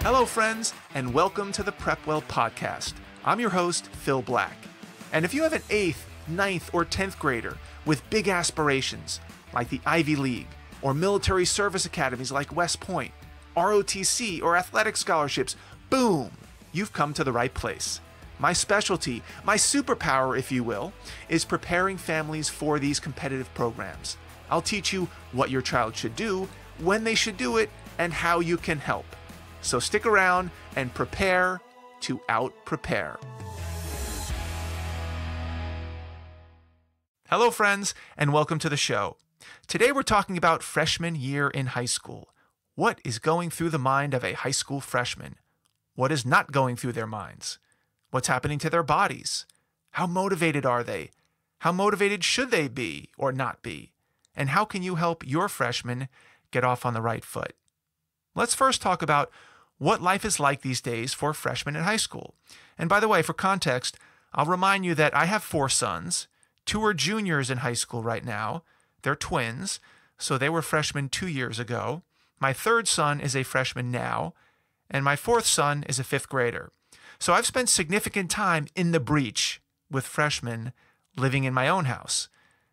Hello, friends, and welcome to the PrepWell podcast. I'm your host, Phil Black. And if you have an 8th, 9th, or 10th grader with big aspirations, like the Ivy League, or military service academies like West Point, ROTC, or athletic scholarships, boom, you've come to the right place. My specialty, my superpower, if you will, is preparing families for these competitive programs. I'll teach you what your child should do, when they should do it, and how you can help. So stick around and prepare to out-prepare. Hello, friends, and welcome to the show. Today we're talking about freshman year in high school. What is going through the mind of a high school freshman? What is not going through their minds? What's happening to their bodies? How motivated are they? How motivated should they be or not be? And how can you help your freshman get off on the right foot? Let's first talk about what life is like these days for freshmen in high school. And by the way, for context, I'll remind you that I have 4 sons. 2 are juniors in high school right now. They're twins, so they were freshmen 2 years ago. My 3rd son is a freshman now, and my 4th son is a 5th grader. So I've spent significant time in the breach with freshmen living in my own house.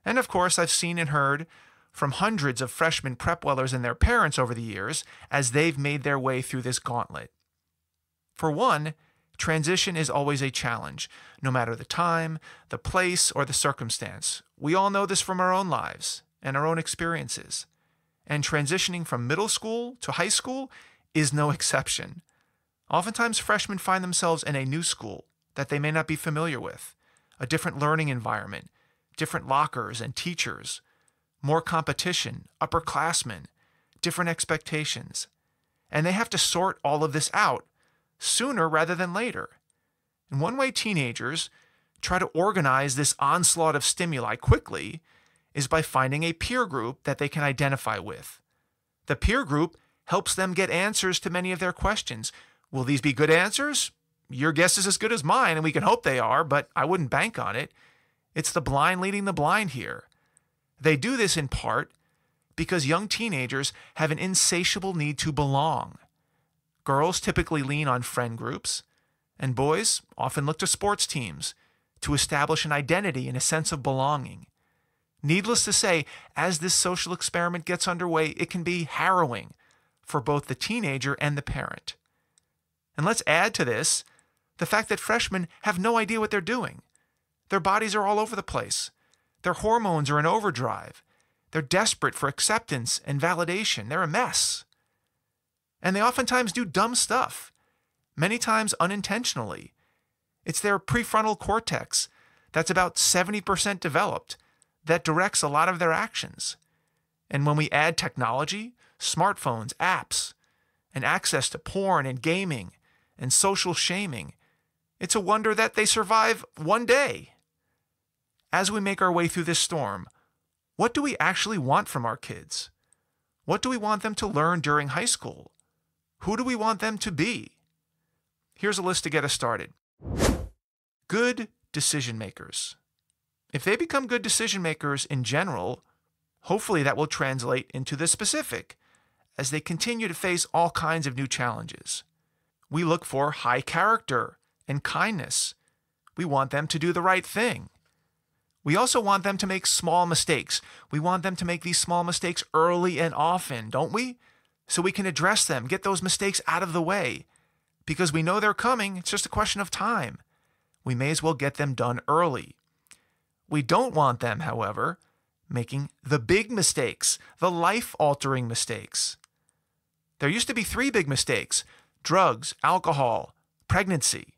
And of course, I've seen and heard from hundreds of freshman PrepWellers and their parents over the years as they've made their way through this gauntlet. For one, transition is always a challenge, no matter the time, the place, or the circumstance. We all know this from our own lives and our own experiences. And transitioning from middle school to high school is no exception. Oftentimes, freshmen find themselves in a new school that they may not be familiar with, a different learning environment, different lockers and teachers, more competition, upperclassmen, different expectations. And they have to sort all of this out sooner rather than later. And one way teenagers try to organize this onslaught of stimuli quickly is by finding a peer group that they can identify with. The peer group helps them get answers to many of their questions. Will these be good answers? Your guess is as good as mine, and we can hope they are, but I wouldn't bank on it. It's the blind leading the blind here. They do this in part because young teenagers have an insatiable need to belong. Girls typically lean on friend groups, and boys often look to sports teams to establish an identity and a sense of belonging. Needless to say, as this social experiment gets underway, it can be harrowing for both the teenager and the parent. And let's add to this the fact that freshmen have no idea what they're doing. Their bodies are all over the place. Their hormones are in overdrive. They're desperate for acceptance and validation. They're a mess. And they oftentimes do dumb stuff, many times unintentionally. It's their prefrontal cortex that's about 70% developed that directs a lot of their actions. And when we add technology, smartphones, apps, and access to porn and gaming and social shaming, it's a wonder that they survive one day. As we make our way through this storm, what do we actually want from our kids? What do we want them to learn during high school? Who do we want them to be? Here's a list to get us started. Good decision makers. If they become good decision makers in general, hopefully that will translate into the specific as they continue to face all kinds of new challenges. We look for high character and kindness. We want them to do the right thing. We also want them to make small mistakes. We want them to make these small mistakes early and often, don't we? So we can address them, get those mistakes out of the way. Because we know they're coming, it's just a question of time. We may as well get them done early. We don't want them, however, making the big mistakes, the life-altering mistakes. There used to be 3 big mistakes: drugs, alcohol, pregnancy.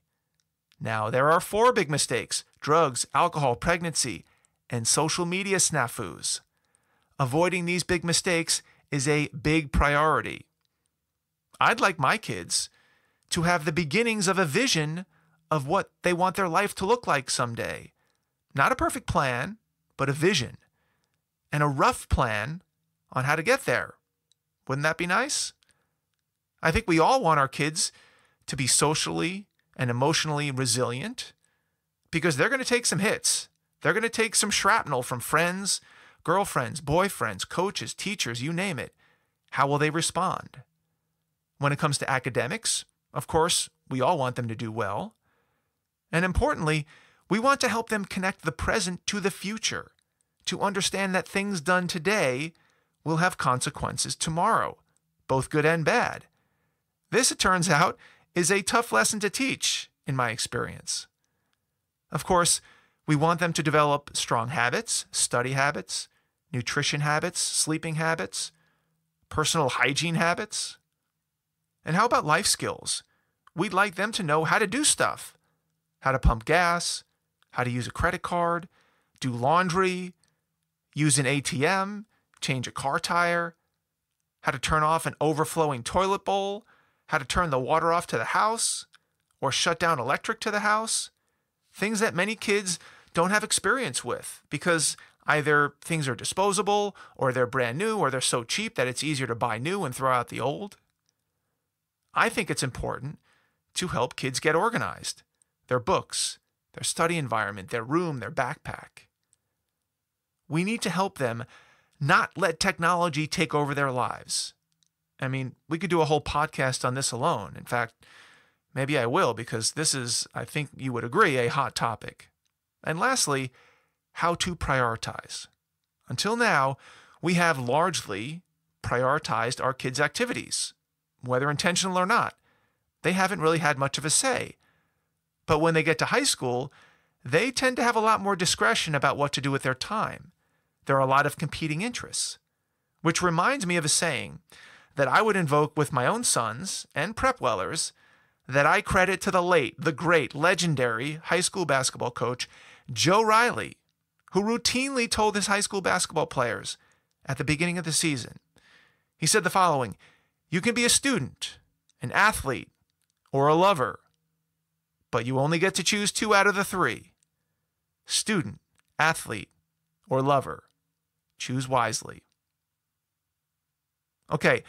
Now there are 4 big mistakes: drugs, alcohol, pregnancy, and social media snafus. Avoiding these big mistakes is a big priority. I'd like my kids to have the beginnings of a vision of what they want their life to look like someday. Not a perfect plan, but a vision. And a rough plan on how to get there. Wouldn't that be nice? I think we all want our kids to be socially and emotionally resilient because they're going to take some hits. They're going to take some shrapnel from friends, girlfriends, boyfriends, coaches, teachers, you name it. How will they respond? When it comes to academics, of course, we all want them to do well. And importantly, we want to help them connect the present to the future, to understand that things done today will have consequences tomorrow, both good and bad. This, it turns out, is a tough lesson to teach, in my experience. Of course, we want them to develop strong habits, study habits, nutrition habits, sleeping habits, personal hygiene habits. And how about life skills? We'd like them to know how to do stuff, how to pump gas, how to use a credit card, do laundry, use an ATM, change a car tire, how to turn off an overflowing toilet bowl, how to turn the water off to the house, or shut down electric to the house. Things that many kids don't have experience with because either things are disposable, or they're brand new, or they're so cheap that it's easier to buy new and throw out the old. I think it's important to help kids get organized. Their books, their study environment, their room, their backpack. We need to help them not let technology take over their lives. I mean, we could do a whole podcast on this alone. In fact, maybe I will, because this is, I think you would agree, a hot topic. And lastly, how to prioritize. Until now, we have largely prioritized our kids' activities, whether intentional or not. They haven't really had much of a say. But when they get to high school, they tend to have a lot more discretion about what to do with their time. There are a lot of competing interests, which reminds me of a saying that I would invoke with my own sons and prep-wellers that I credit to the late, the great, legendary high school basketball coach, Joe Riley, who routinely told his high school basketball players at the beginning of the season. He said the following: "You can be a student, an athlete, or a lover, but you only get to choose 2 out of the 3. Student, athlete, or lover. Choose wisely." Okay,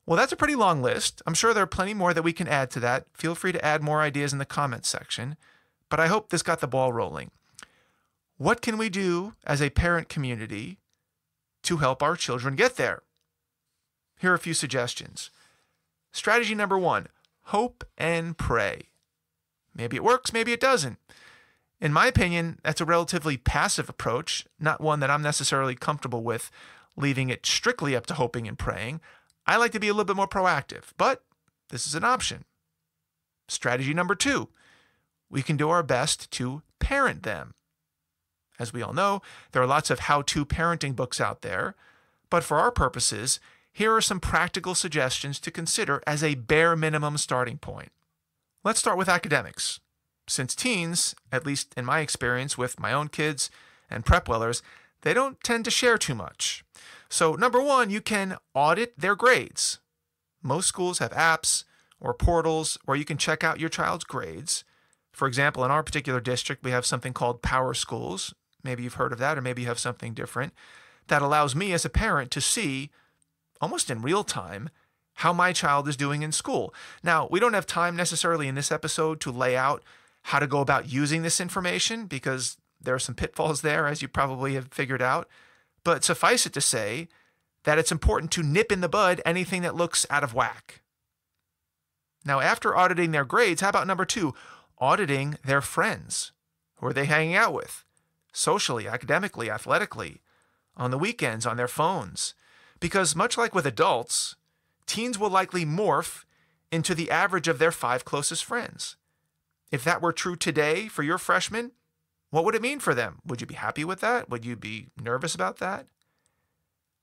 well, that's a pretty long list. I'm sure there are plenty more that we can add to that. Feel free to add more ideas in the comments section, but I hope this got the ball rolling. What can we do as a parent community to help our children get there? Here are a few suggestions. Strategy number 1, hope and pray. Maybe it works, maybe it doesn't. In my opinion, that's a relatively passive approach, not one that I'm necessarily comfortable with, leaving it strictly up to hoping and praying. I like to be a little bit more proactive, but this is an option. Strategy number 2, we can do our best to parent them. As we all know, there are lots of how-to parenting books out there, but for our purposes, here are some practical suggestions to consider as a bare minimum starting point. Let's start with academics. Since teens, at least in my experience with my own kids and prep-wellers, they don't tend to share too much. So number 1, you can audit their grades. Most schools have apps or portals where you can check out your child's grades. For example, in our particular district, we have something called Power Schools. Maybe you've heard of that, or maybe you have something different. That allows me as a parent to see, almost in real time, how my child is doing in school. Now, we don't have time necessarily in this episode to lay out how to go about using this information, because there are some pitfalls there, as you probably have figured out. But suffice it to say that it's important to nip in the bud anything that looks out of whack. Now, after auditing their grades, how about number 2, auditing their friends? Who are they hanging out with? Socially, academically, athletically, on the weekends, on their phones. Because much like with adults, teens will likely morph into the average of their 5 closest friends. If that were true today for your freshmen, what would it mean for them? Would you be happy with that? Would you be nervous about that?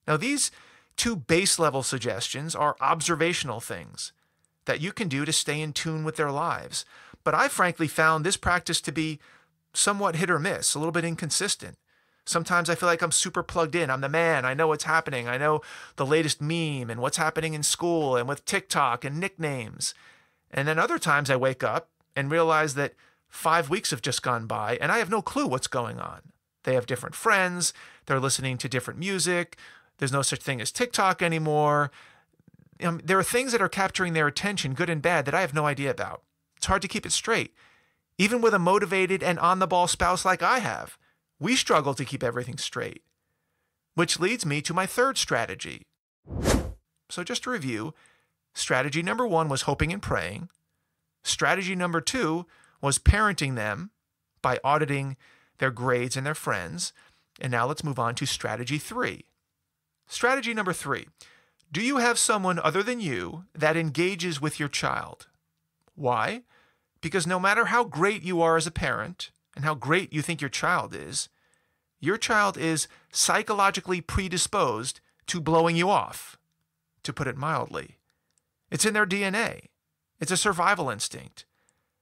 Now, these 2 base level suggestions are observational things that you can do to stay in tune with their lives. But I frankly found this practice to be somewhat hit or miss, a little bit inconsistent. Sometimes I feel like I'm super plugged in. I'm the man. I know what's happening. I know the latest meme and what's happening in school and with TikTok and nicknames. And then other times I wake up and realize that 5 weeks have just gone by and I have no clue what's going on. They have different friends. They're listening to different music. There's no such thing as TikTok anymore. There are things that are capturing their attention, good and bad, that I have no idea about. It's hard to keep it straight. Even with a motivated and on-the-ball spouse like I have, we struggle to keep everything straight. Which leads me to my 3rd strategy. So just to review, Strategy number 1 was hoping and praying. Strategy number 2 was parenting them by auditing their grades and their friends. And now let's move on to strategy 3. Strategy number 3. Do you have someone other than you that engages with your child? Why? Because no matter how great you are as a parent and how great you think your child is psychologically predisposed to blowing you off, to put it mildly. It's in their DNA. It's a survival instinct.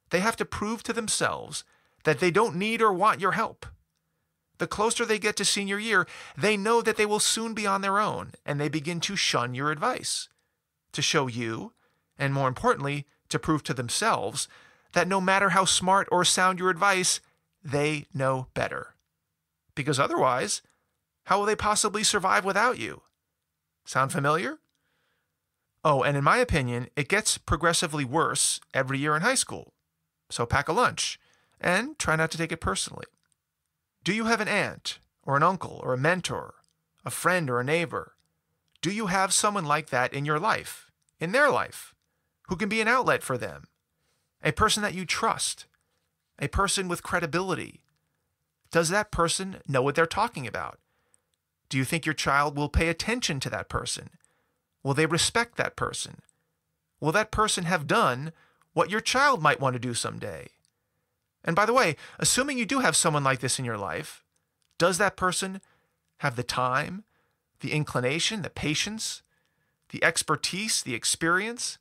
They have to prove to themselves that they don't need or want your help. The closer they get to senior year, they know that they will soon be on their own, and they begin to shun your advice, to show you, and more importantly, to prove to themselves that no matter how smart or sound your advice, they know better. Because otherwise, how will they possibly survive without you? Sound familiar? Oh, and in my opinion, it gets progressively worse every year in high school. So pack a lunch and try not to take it personally. Do you have an aunt or an uncle or a mentor, a friend or a neighbor? Do you have someone like that in your life, in their life, who can be an outlet for them? A person that you trust, a person with credibility. Does that person know what they're talking about? Do you think your child will pay attention to that person? Will they respect that person? Will that person have done what your child might want to do someday? And by the way, assuming you do have someone like this in your life, does that person have the time, the inclination, the patience, the expertise, the experience,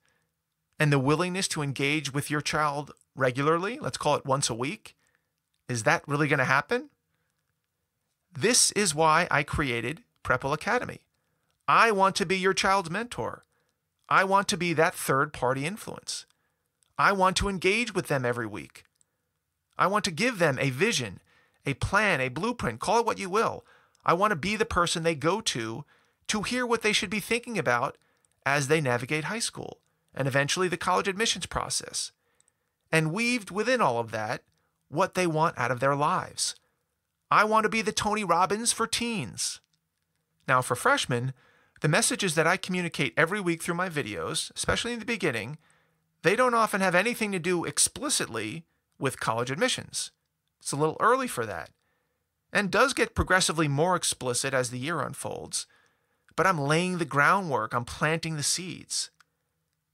and the willingness to engage with your child regularly? Let's call it once a week. Is that really going to happen? This is why I created Prep-Well Academy. I want to be your child's mentor. I want to be that third-party influence. I want to engage with them every week. I want to give them a vision, a plan, a blueprint, call it what you will. I want to be the person they go to hear what they should be thinking about as they navigate high school and eventually the college admissions process. And weaved within all of that, what they want out of their lives. I want to be the Tony Robbins for teens. Now, for freshmen, the messages that I communicate every week through my videos, especially in the beginning, they don't often have anything to do explicitly with college admissions. It's a little early for that, and does get progressively more explicit as the year unfolds, but I'm laying the groundwork, I'm planting the seeds.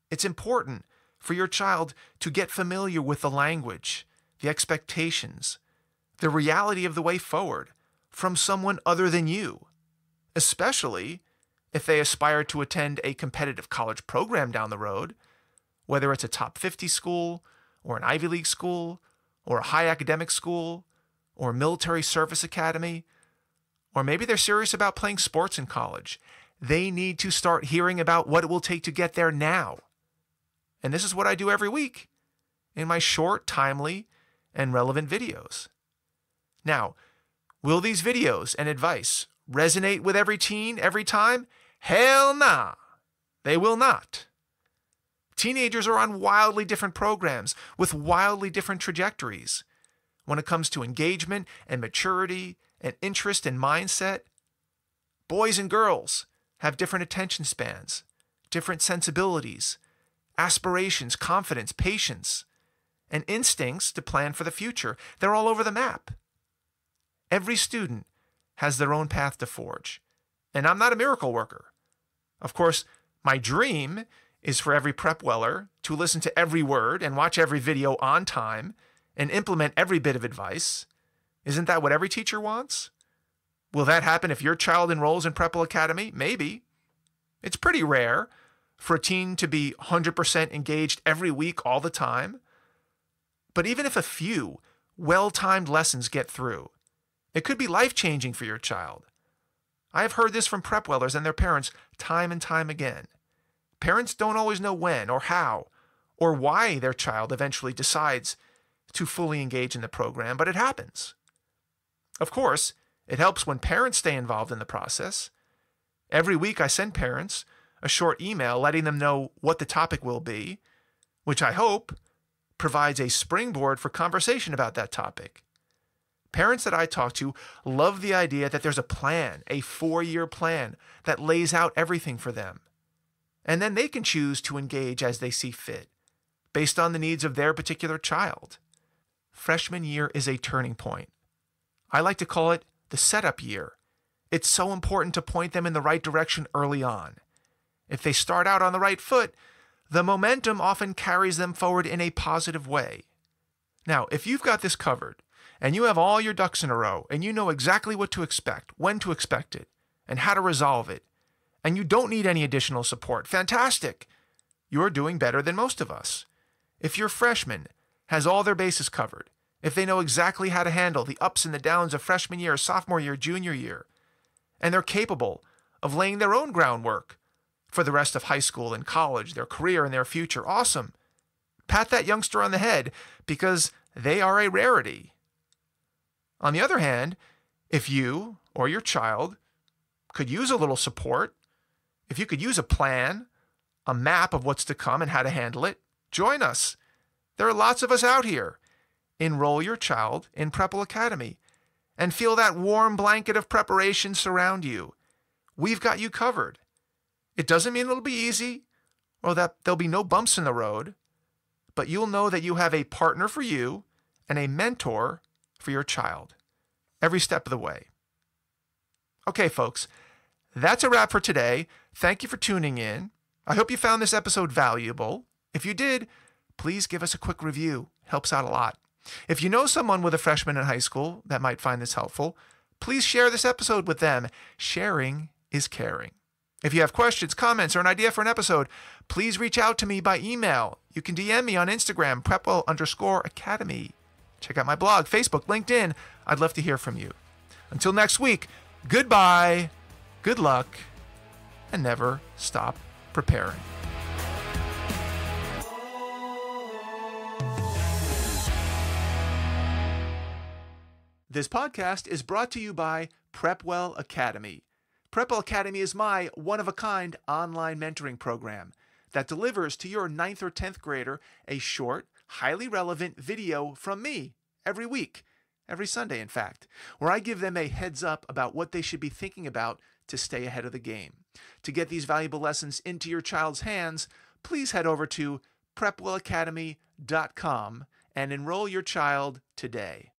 It's important for your child to get familiar with the language, the expectations, the reality of the way forward from someone other than you, especially if they aspire to attend a competitive college program down the road, whether it's a top 50 school or an Ivy League school or a high academic school or a military service academy, or maybe they're serious about playing sports in college. They need to start hearing about what it will take to get there now. And this is what I do every week in my short, timely, and relevant videos. Now, will these videos and advice resonate with every teen every time? Hell nah, they will not. Teenagers are on wildly different programs with wildly different trajectories when it comes to engagement and maturity and interest and mindset. Boys and girls have different attention spans, different sensibilities, aspirations, confidence, patience, and instincts to plan for the future. They're all over the map. Every student has their own path to forge, and I'm not a miracle worker. Of course, my dream is for every Prep-Weller to listen to every word and watch every video on time and implement every bit of advice. Isn't that what every teacher wants? Will that happen if your child enrolls in Prep-Well Academy? Maybe. It's pretty rare for a teen to be 100% engaged every week all the time. But even if a few well-timed lessons get through, it could be life-changing for your child. I have heard this from Prep-Wellers and their parents time and time again. Parents don't always know when or how or why their child eventually decides to fully engage in the program, but it happens. Of course, it helps when parents stay involved in the process. Every week I send parents a short email letting them know what the topic will be, which I hope provides a springboard for conversation about that topic. Parents that I talk to love the idea that there's a plan, a 4-year plan that lays out everything for them. and then they can choose to engage as they see fit, based on the needs of their particular child. Freshman year is a turning point. I like to call it the setup year. It's so important to point them in the right direction early on. If they start out on the right foot, the momentum often carries them forward in a positive way. Now, if you've got this covered, and you have all your ducks in a row, and you know exactly what to expect, when to expect it, and how to resolve it, and you don't need any additional support, fantastic! You're doing better than most of us. If your freshman has all their bases covered, if they know exactly how to handle the ups and the downs of freshman year, sophomore year, junior year, and they're capable of laying their own groundwork for the rest of high school and college, their career and their future, awesome. Pat that youngster on the head because they are a rarity. On the other hand, if you or your child could use a little support, if you could use a plan, a map of what's to come and how to handle it, join us. There are lots of us out here. Enroll your child in Prepwell Academy and feel that warm blanket of preparation surround you. We've got you covered. It doesn't mean it'll be easy or that there'll be no bumps in the road, but you'll know that you have a partner for you and a mentor for your child every step of the way. Okay, folks, that's a wrap for today. Thank you for tuning in. I hope you found this episode valuable. If you did, please give us a quick review. Helps out a lot. If you know someone with a freshman in high school that might find this helpful, please share this episode with them. Sharing is caring. If you have questions, comments, or an idea for an episode, please reach out to me by email. You can DM me on Instagram, Prepwell_Academy. Check out my blog, Facebook, LinkedIn. I'd love to hear from you. Until next week, goodbye, good luck, and never stop preparing. This podcast is brought to you by Prepwell Academy. Prepwell Academy is my one-of-a-kind online mentoring program that delivers to your 9th or 10th grader a short, highly relevant video from me every week, every Sunday in fact, where I give them a heads up about what they should be thinking about to stay ahead of the game. To get these valuable lessons into your child's hands, please head over to prepwellacademy.com and enroll your child today.